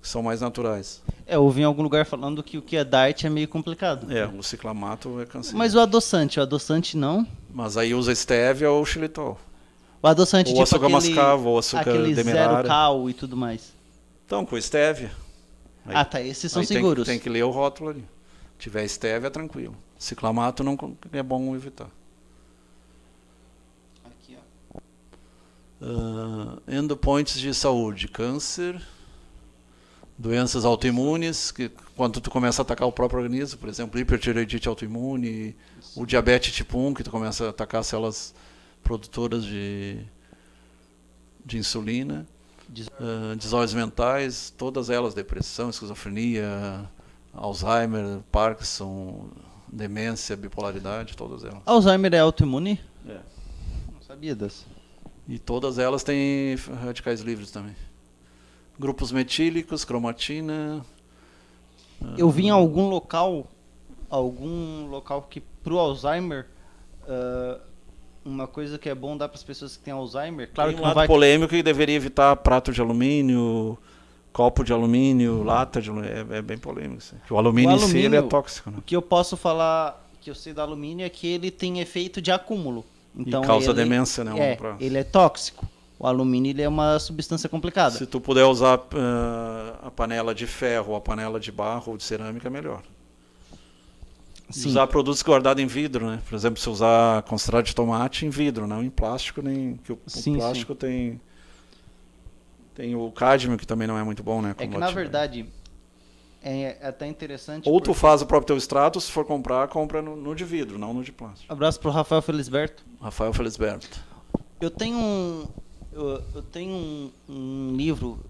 que são mais naturais. Eu ouvi em algum lugar falando que o que é diet é meio complicado. O ciclamato é cancerígeno. Mas o adoçante não? Mas aí usa stevia ou xilitol. O adoçante Ou tipo açúcar mascavo, ou açúcar aquele demerara. zero cal e tudo mais. Então, com stevia. Aí, tá, esses são aí seguros. Tem que ler o rótulo ali. Se tiver stevia, tranquilo. Ciclamato não é bom evitar. Aqui, ó. Endpoints de saúde, câncer, doenças autoimunes, que quando tu começa a atacar o próprio organismo, por exemplo, hipertireoidite autoimune, o diabetes tipo 1, que tu começa a atacar células produtoras de insulina, desordens mentais, todas elas, depressão, esquizofrenia, Alzheimer, Parkinson, demência, bipolaridade, todas elas. Alzheimer é autoimune? Não sabia dessa. E todas elas têm radicais livres também. Grupos metílicos, cromatina. Eu vi em algum local que pro Alzheimer, uma coisa que é bom dar para as pessoas que têm Alzheimer, claro tem que um não vai polêmico que deveria evitar prato de alumínio, copo de alumínio, lata de alumínio, é bem polêmico. Assim. O alumínio em si ele é tóxico, né? O que eu posso falar, que eu sei do alumínio, é que ele tem efeito de acúmulo. Então, e causa demência, né? Ele é tóxico. O alumínio ele é uma substância complicada. Se tu puder usar a panela de ferro, a panela de barro ou de cerâmica, é melhor. Sim. Usar produtos guardados em vidro, né? Por exemplo, se usar concentrado de tomate em vidro, não em plástico, nem que o plástico tem o cádmio, que também não é muito bom, né? É que na verdade é até interessante. Ou tu faz o próprio teu extrato, se for comprar, compra no de vidro, não no de plástico. Abraço pro Rafael Felisberto. Rafael Felisberto. Eu tenho um livro,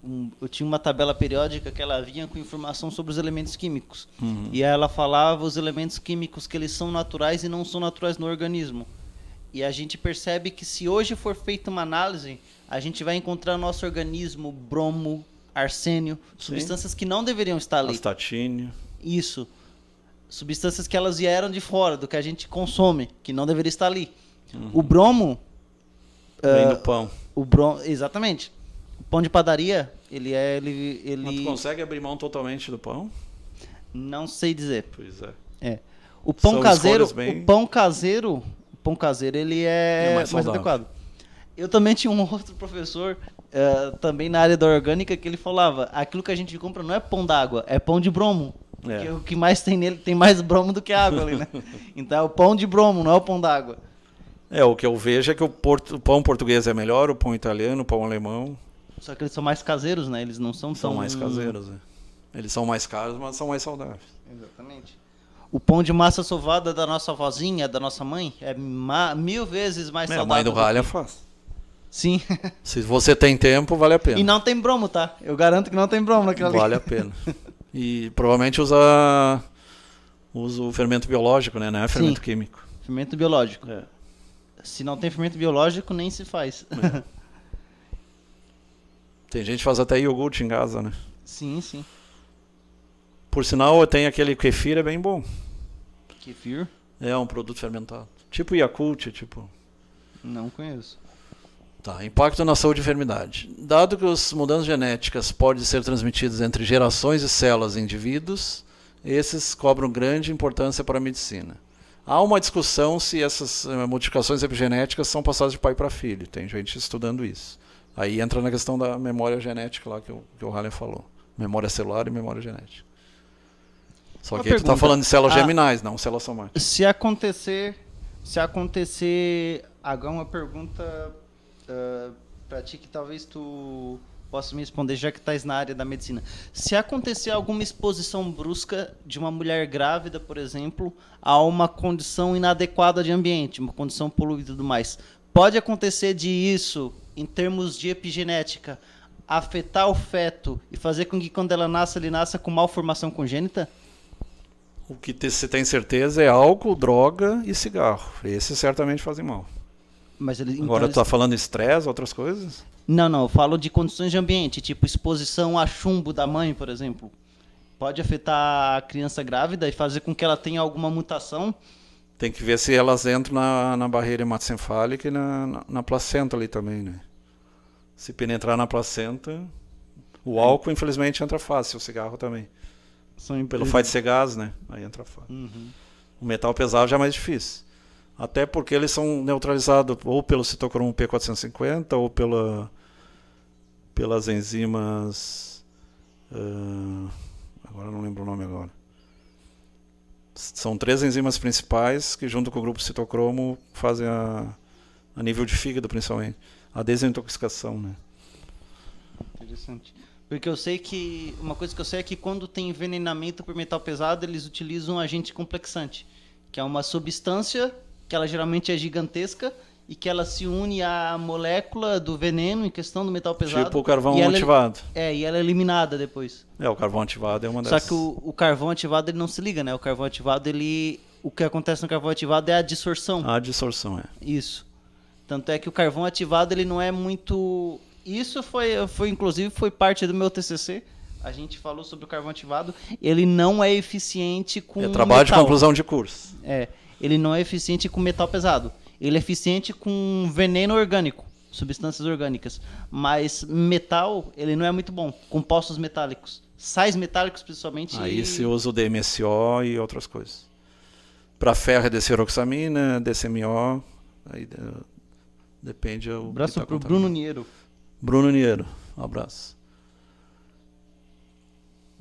eu tinha uma tabela periódica que ela vinha com informação sobre os elementos químicos. Uhum. E ela falava os elementos químicos que eles são naturais e não são naturais no organismo. E a gente percebe que se hoje for feita uma análise, a gente vai encontrar no nosso organismo bromo, arsênio, substâncias que não deveriam estar ali. Astatínio. Isso. Substâncias que elas vieram de fora, do que a gente consome, que não deveria estar ali. Uhum. O bromo... Vem do pão. Exatamente. O pão de padaria, ele... Mas tu consegue abrir mão totalmente do pão? Não sei dizer. Pois é. O pão caseiro, bem... o pão caseiro ele é mais adequado. Eu também tinha um outro professor, também na área da orgânica, que ele falava, aquilo que a gente compra não é pão d'água, é pão de bromo. Porque o que mais tem nele tem mais bromo do que água ali, né? Então é o pão de bromo, não é o pão d'água. O que eu vejo é que o pão português é melhor, o pão italiano, o pão alemão. Só que eles são mais caseiros, né? Eles não são tão... São mais caseiros, Eles são mais caros, mas são mais saudáveis. Exatamente. O pão de massa sovada da nossa vozinha, da nossa mãe, é 1000 vezes mais saudável. A mãe do Ralha faz. Sim. Se você tem tempo, vale a pena. E não tem bromo, tá? Eu garanto que não tem bromo naquela ali. Vale a pena. E provavelmente usa o fermento biológico, né? Não é fermento químico. Fermento biológico. Se não tem fermento biológico, nem se faz. Tem gente que faz até iogurte em casa, né? Sim. Por sinal, tem aquele kefir, é bem bom. Kefir? É um produto fermentado. Tipo Yakult, tipo... Não conheço. Tá, impacto na saúde e enfermidade. Dado que as mudanças genéticas podem ser transmitidas entre gerações de células e indivíduos, esses cobram grande importância para a medicina. Há uma discussão se essas modificações epigenéticas são passadas de pai para filho. Tem gente estudando isso. Aí entra na questão da memória genética lá que o Haller falou. Memória celular e memória genética. Só que aí tu está falando de células geminais, não células somáticas. Se acontecer, agora uma pergunta para ti que talvez tu possa me responder, já que estás na área da medicina. Se acontecer alguma exposição brusca de uma mulher grávida, por exemplo, a uma condição inadequada de ambiente, uma condição poluída e tudo mais, pode acontecer de isso, em termos de epigenética, afetar o feto e fazer com que quando ela nasça, ele nasça com malformação congênita? O que se tem certeza é álcool, droga e cigarro. Esses certamente fazem mal. Mas Agora tu está falando estresse, outras coisas? Não, eu falo de condições de ambiente, tipo exposição a chumbo da mãe, por exemplo. Pode afetar a criança grávida e fazer com que ela tenha alguma mutação Tem que ver se elas entram na barreira hematoencefálica e na placenta ali também, né? Se penetrar na placenta, o álcool infelizmente entra fácil, o cigarro também. Pelo fato de ser gás, né? Aí entra fácil. Uhum. O metal pesado já é mais difícil. Até porque eles são neutralizados ou pelo citocromo P450 ou pelas enzimas... agora não lembro o nome agora. São 3 enzimas principais que, junto com o grupo citocromo, fazem a nível de fígado, principalmente, a desintoxicação, né? Interessante. Porque eu sei que... Uma coisa que eu sei é que quando tem envenenamento por metal pesado, eles utilizam um agente complexante, que é uma substância que ela geralmente é gigantesca e que ela se une à molécula do veneno em questão do metal pesado. Tipo o carvão ativado. E ela é eliminada depois. O carvão ativado é uma dessas. Só que o carvão ativado ele não se liga, né? O carvão ativado, o que acontece no carvão ativado é a dissorção. A dissorção, Isso. Tanto é que o carvão ativado ele não é muito... Isso inclusive foi parte do meu TCC. A gente falou sobre o carvão ativado. Ele não é eficiente com trabalho metal. De conclusão de curso. Ele não é eficiente com metal pesado. Ele é eficiente com veneno orgânico, substâncias orgânicas. Mas metal, ele não é muito bom. Compostos metálicos. Sais metálicos, principalmente. Aí se usa o DMSO e outras coisas. Para ferro é deciroxamina, DCMO. Aí depende. Um abraço para o Bruno Niero. Bruno Niero, um abraço.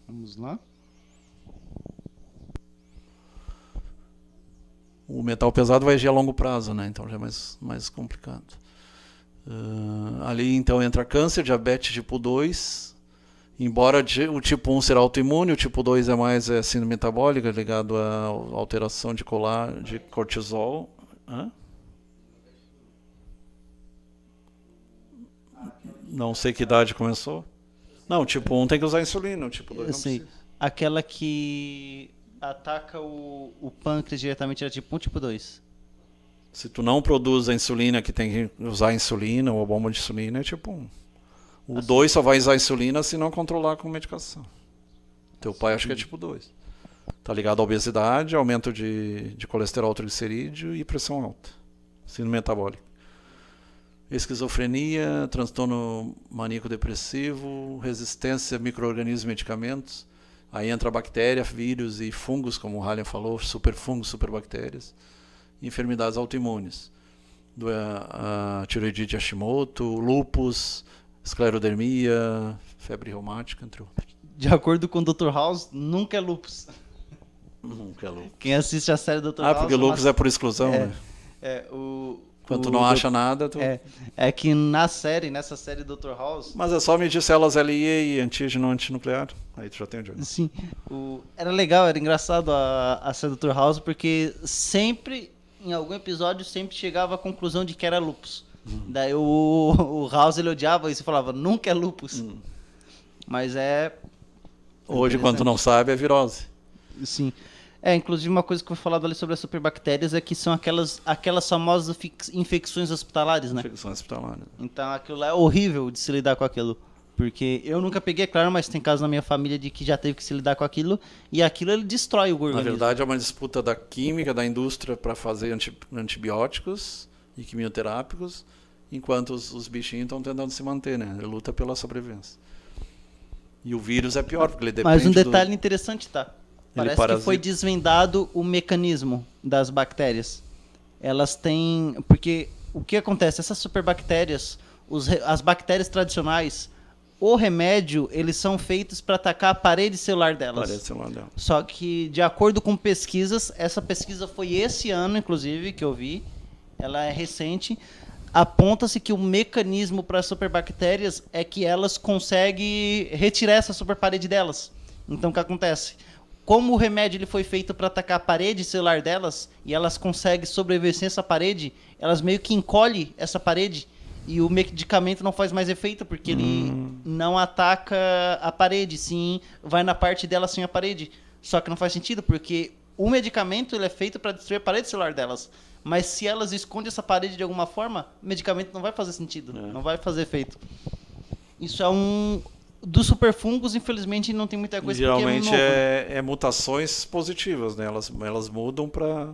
Vamos lá. O metal pesado vai agir a longo prazo, né? Então já é mais complicado. Ali então entra câncer, diabetes tipo 2. Embora o tipo 1 será autoimune, o tipo 2 é mais síndrome metabólica, ligado à alteração de cortisol. Não sei que idade começou. Não, o tipo 1 tem que usar insulina, o tipo 2 não precisa. Aquela que ataca o pâncreas diretamente é tipo 1, tipo 2. Se tu não produz a insulina, que tem que usar insulina ou a bomba de insulina, é tipo 1. O 2 só vai usar insulina se não controlar com medicação. Teu pai acho que é tipo 2. Tá ligado à obesidade, aumento de colesterol triglicerídeo e pressão alta. Síndrome metabólica. Esquizofrenia, transtorno maníaco-depressivo, resistência a micro-organismos e medicamentos. Aí entra bactéria, vírus e fungos, como o Halen falou, superfungos, superbactérias. Enfermidades autoimunes. A tireoidite Hashimoto, lúpus, esclerodermia, febre reumática, entre outros. De acordo com o Dr. House, nunca é lúpus. Nunca é lúpus. Quem assiste a série do Dr. House... porque lúpus é por exclusão, né? Quando tu não acha nada, tu... É que nessa série Dr. House... Mas é só medir células LIE e antígeno antinuclear. Aí tu já tem o diagnóstico. Sim. Era legal, era engraçado a série Dr. House, porque sempre, em algum episódio, sempre chegava à conclusão de que era lúpus. Daí o House, ele odiava isso e falava, nunca é lúpus. Mas Hoje, quando tu não sabe, é virose. Sim. Inclusive uma coisa que foi falado ali sobre as superbactérias é que são aquelas famosas infecções hospitalares, né? Infecções hospitalares. Então aquilo lá é horrível de se lidar com aquilo. Porque eu nunca peguei, claro, mas tem casos na minha família de que já teve que se lidar com aquilo. E aquilo ele destrói o organismo. Na verdade é uma disputa da química, da indústria para fazer antibióticos e quimioterápicos, enquanto os bichinhos estão tentando se manter, né? Ele luta pela sobrevivência. E o vírus é pior, porque ele depende Mas um detalhe interessante, tá? Parece que foi desvendado o mecanismo das bactérias. Elas têm... Porque o que acontece? Essas superbactérias, as bactérias tradicionais, o remédio, eles são feitos para atacar a parede celular delas. Só que, de acordo com pesquisas, essa pesquisa foi esse ano, inclusive, que eu vi, ela é recente, aponta-se que o mecanismo para as superbactérias é que elas conseguem retirar essa superparede delas. Então, o que acontece? Como o remédio ele foi feito para atacar a parede celular delas, e elas conseguem sobreviver sem essa parede, elas meio que encolhem essa parede, e o medicamento não faz mais efeito, porque ele não ataca a parede, sim, vai na parte dela sem a parede. Só que não faz sentido, porque o medicamento ele é feito para destruir a parede celular delas. Mas se elas escondem essa parede de alguma forma, o medicamento não vai fazer sentido, não vai fazer efeito. Isso é dos superfungos, infelizmente, não tem muita coisa. Geralmente é mutações positivas, né? Elas mudam para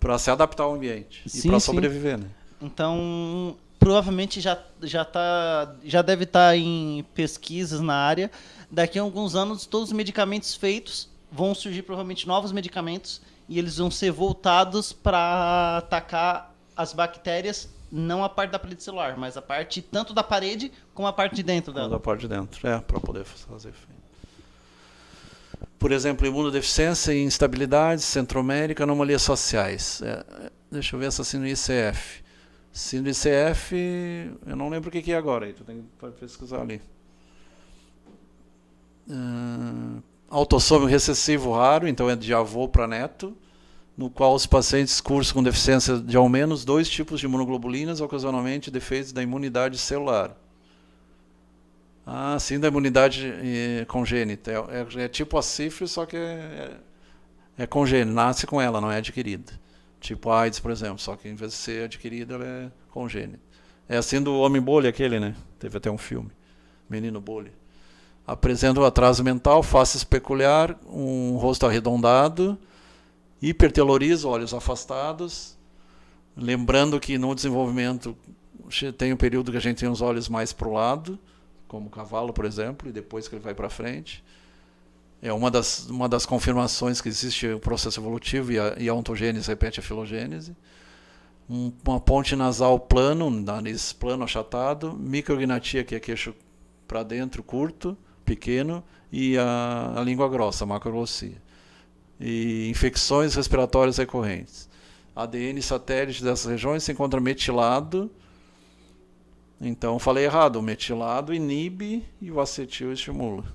Para se adaptar ao ambiente Sim, e para sim. sobreviver, né? Então, provavelmente já deve estar em pesquisas na área. Daqui a alguns anos, todos os medicamentos feitos vão surgir provavelmente novos medicamentos e eles vão ser voltados para atacar as bactérias, não a parte da parede celular, mas a parte tanto da parede como a parte de dentro dela. Da parte de dentro, para poder fazer efeito. Por exemplo, imunodeficiência e instabilidade, centromérica, anomalias faciais. Deixa eu ver essa síndrome ICF. Síndrome ICF, eu não lembro o que é agora, aí tu tem que pesquisar ali. Autossômio recessivo raro, então é de avô para neto, no qual os pacientes cursam com deficiência de ao menos 2 tipos de imunoglobulinas, ocasionalmente defeitos da imunidade celular. Sim, da imunidade congênita. É tipo a sífilis, só que é congênita, nasce com ela, não é adquirida. Tipo a AIDS, por exemplo, só que em vez de ser adquirida, ela é congênita. É assim do Homem Bolha, aquele, né? Teve até um filme, Menino Bolha. Apresenta um atraso mental, face peculiar, um rosto arredondado, hipertelorizo, olhos afastados. Lembrando que no desenvolvimento tem um período que a gente tem os olhos mais para o lado, como o cavalo, por exemplo, e depois que ele vai para frente. É uma das confirmações que existe o processo evolutivo e a ontogênese repete a filogênese. Uma ponte nasal plano, nariz plano achatado, micrognatia, que é queixo para dentro curto, pequeno, e a língua grossa, macroglossia. E infecções respiratórias recorrentes. ADN satélite dessas regiões se encontra metilado. Então, falei errado, o metilado inibe e o acetil estimula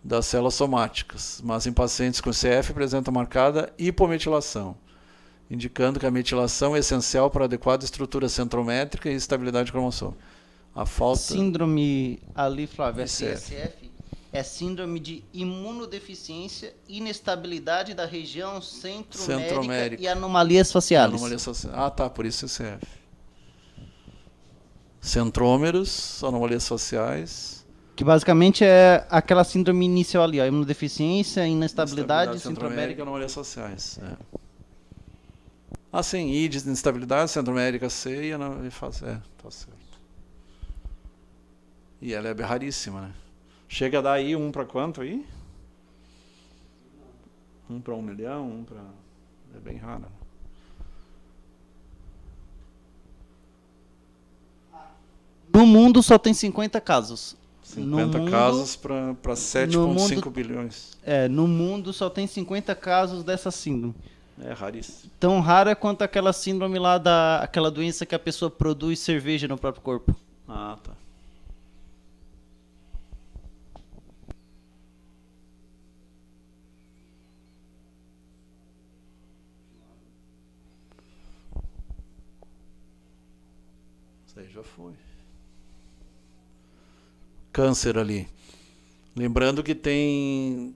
das células somáticas, mas em pacientes com CF apresenta marcada hipometilação, indicando que a metilação é essencial para a adequada estrutura centrométrica e estabilidade cromossômica. A falta... Síndrome ali, Flávio, CF é síndrome de imunodeficiência, inestabilidade da região centromérica e anomalias faciais. Tá, por isso é CF. Centrômeros, anomalias faciais... Que basicamente é aquela síndrome inicial ali, ó, imunodeficiência, inestabilidade, centromérica e anomalias faciais. Sim, I de instabilidade, centromérica C e anomalias faciais. Tá certo. E ela é raríssima, né? Chega a dar aí 1 para quanto aí? 1 para 1 milhão, 1 para... É bem raro, né? No mundo só tem 50 casos. 50 casos para 7,5 bilhões. No mundo só tem 50 casos dessa síndrome. É raríssimo. Tão rara quanto aquela síndrome lá aquela doença que a pessoa produz cerveja no próprio corpo. Tá. Isso aí já foi. Câncer ali. Lembrando que tem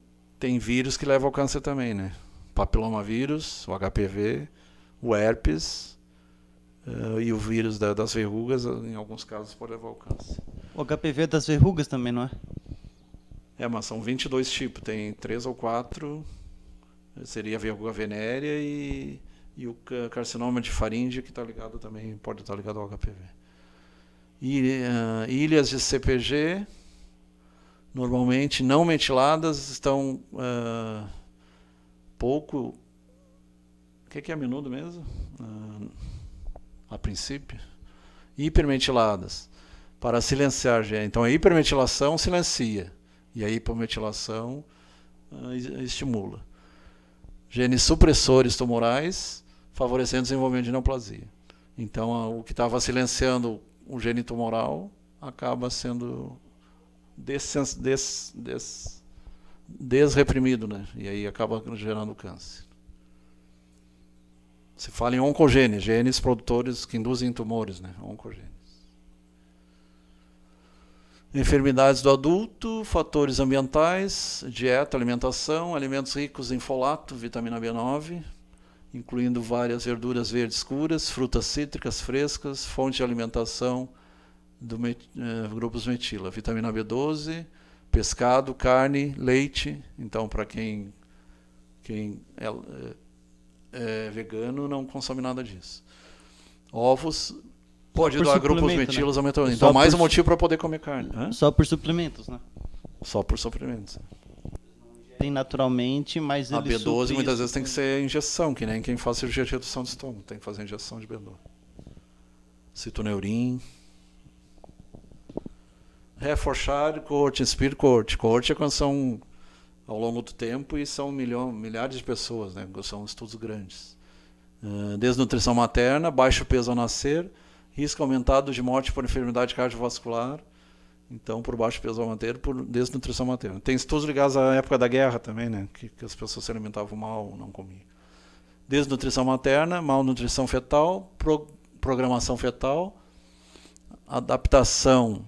vírus que levam ao câncer também, né? Papilomavírus, o HPV, o herpes e o vírus das verrugas, em alguns casos, pode levar ao câncer. O HPV é das verrugas também, não é? Mas são 22 tipos, tem 3 ou 4, seria a verruga venérea e o carcinoma de faringe, que tá ligado também, pode estar ligado ao HPV. Ilhas de CPG, normalmente não metiladas, estão pouco... O que é menudo mesmo? A princípio. Hipermetiladas, para silenciar gene. Então a hipermetilação silencia, e a hipometilação estimula. Genes supressores tumorais, favorecendo o desenvolvimento de neoplasia. Então o que estava silenciando o gene tumoral acaba sendo desreprimido, né? E aí acaba gerando câncer. Se fala em oncogenes, genes produtores que induzem tumores, né? Oncogenes. Enfermidades do adulto, fatores ambientais, dieta, alimentação, alimentos ricos em folato, vitamina B9, incluindo várias verduras verdes escuras, frutas cítricas frescas, fonte de alimentação do grupos metila, vitamina B12, pescado, carne, leite. Então, para quem vegano não consome nada disso. Ovos pode doar grupos metilos, né? Aumentando. Então, mais um motivo para poder comer carne. Hã? Só por suplementos, né? Só por suplementos. Tem naturalmente, mas a B12 muitas vezes tem que ser injeção, que nem quem faz cirurgia de redução de estômago, tem que fazer injeção de B12. Citoneurin. Reforçar coorte, inspire coorte. Coorte é quando são ao longo do tempo e são milhares de pessoas, né? São estudos grandes. Desnutrição materna, baixo peso ao nascer, risco aumentado de morte por enfermidade cardiovascular, então por baixo peso ao nascer, por desnutrição materna. Tem estudos ligados à época da guerra também, né? Que as pessoas se alimentavam mal, não comiam. Desnutrição materna, malnutrição fetal, programação fetal, adaptação,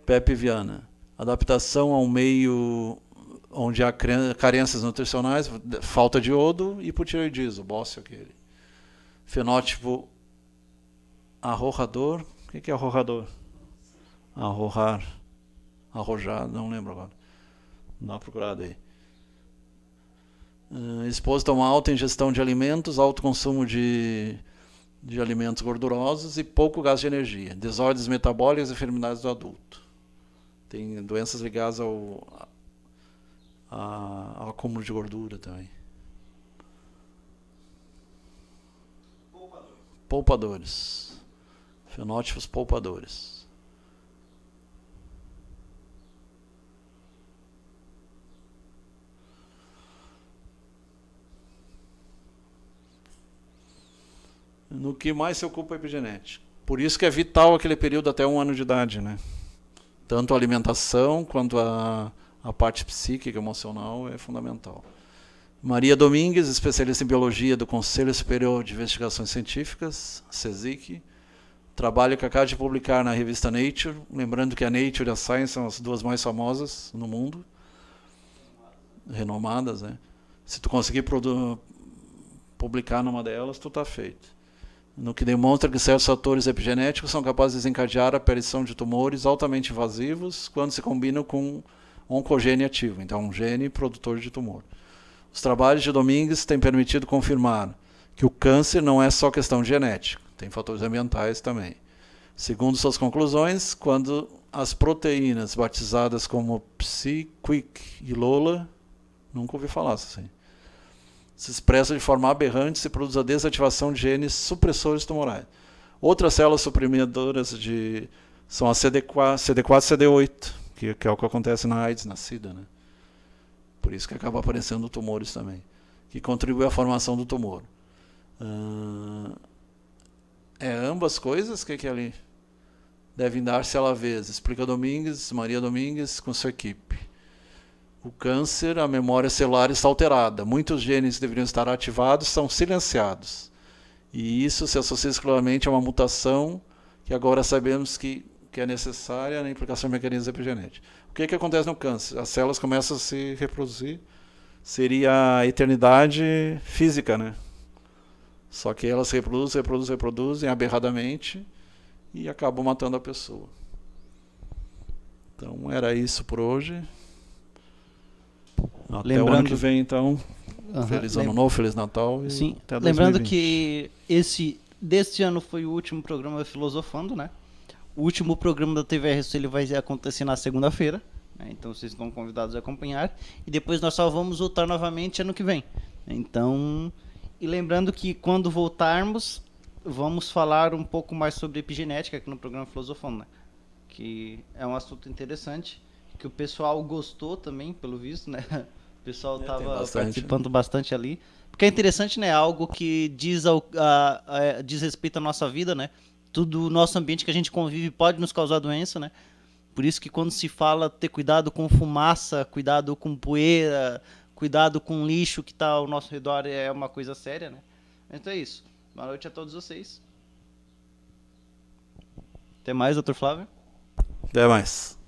Pepe Viana, adaptação a um meio onde há carências nutricionais, falta de iodo, hipotireoidismo, bócio aquele. Fenótipo arrojador, o que é arrojador? Arrojar, não lembro agora. Dá uma procurada aí. Exposto a uma alta ingestão de alimentos, alto consumo de alimentos gordurosos e pouco gasto de energia. Desordens metabólicas e enfermidades do adulto. Tem doenças ligadas ao acúmulo de gordura também. Poupadores. Fenótipos poupadores. No que mais se ocupa a epigenética. Por isso que é vital aquele período até 1 ano de idade, né? Tanto a alimentação quanto a parte psíquica e emocional é fundamental. Maria Domingues, especialista em biologia do Conselho Superior de Investigações Científicas, CSIC, trabalho que acaba de publicar na revista Nature, lembrando que a Nature e a Science são as duas mais famosas no mundo, renomadas, né? Se tu conseguir publicar numa delas, tu está feito. No que demonstra que certos fatores epigenéticos são capazes de desencadear a aparição de tumores altamente invasivos quando se combinam com oncogene ativo, então um gene produtor de tumor. Os trabalhos de Domingues têm permitido confirmar que o câncer não é só questão genética, tem fatores ambientais também. Segundo suas conclusões, quando as proteínas batizadas como Psi, Quick e Lola, nunca ouvi falar assim, se expressam de forma aberrante, se produz a desativação de genes supressores tumorais. Outras células suprimidoras são a CD4 e CD8, que é o que acontece na AIDS, na SIDA, né? Por isso que acaba aparecendo tumores também, que contribui à formação do tumor. Ambas coisas, o que é ali? Devem dar-se à la vez, explica Maria Domingues com sua equipe. O câncer, a memória celular está alterada. Muitos genes que deveriam estar ativados são silenciados. E isso se associa exclusivamente a uma mutação que agora sabemos que é necessária na implicação de mecanismos epigenéticos. O que acontece no câncer? As células começam a se reproduzir. Seria a eternidade física, né? Só que elas se reproduzem aberradamente e acabam matando a pessoa. Então era isso por hoje. Até o ano que vem, então. Feliz Ano Novo, Feliz Natal. E sim. Até 2020. Lembrando que deste ano foi o último programa Filosofando, né? O último programa da TVRS ele vai acontecer na segunda-feira, né? Então vocês estão convidados a acompanhar. E depois nós só vamos voltar novamente ano que vem. Então, e lembrando que quando voltarmos, vamos falar um pouco mais sobre epigenética aqui no programa Filosofando, né? Que é um assunto interessante, que o pessoal gostou também, pelo visto, né? O pessoal estava participando bastante ali. Porque é interessante, né? Algo que diz respeito à nossa vida, né? Tudo o nosso ambiente que a gente convive pode nos causar doença, né? Por isso que quando se fala ter cuidado com fumaça, cuidado com poeira, cuidado com lixo que está ao nosso redor é uma coisa séria, né? Então é isso. Boa noite a todos vocês. Até mais, Dr. Flávio. Até mais.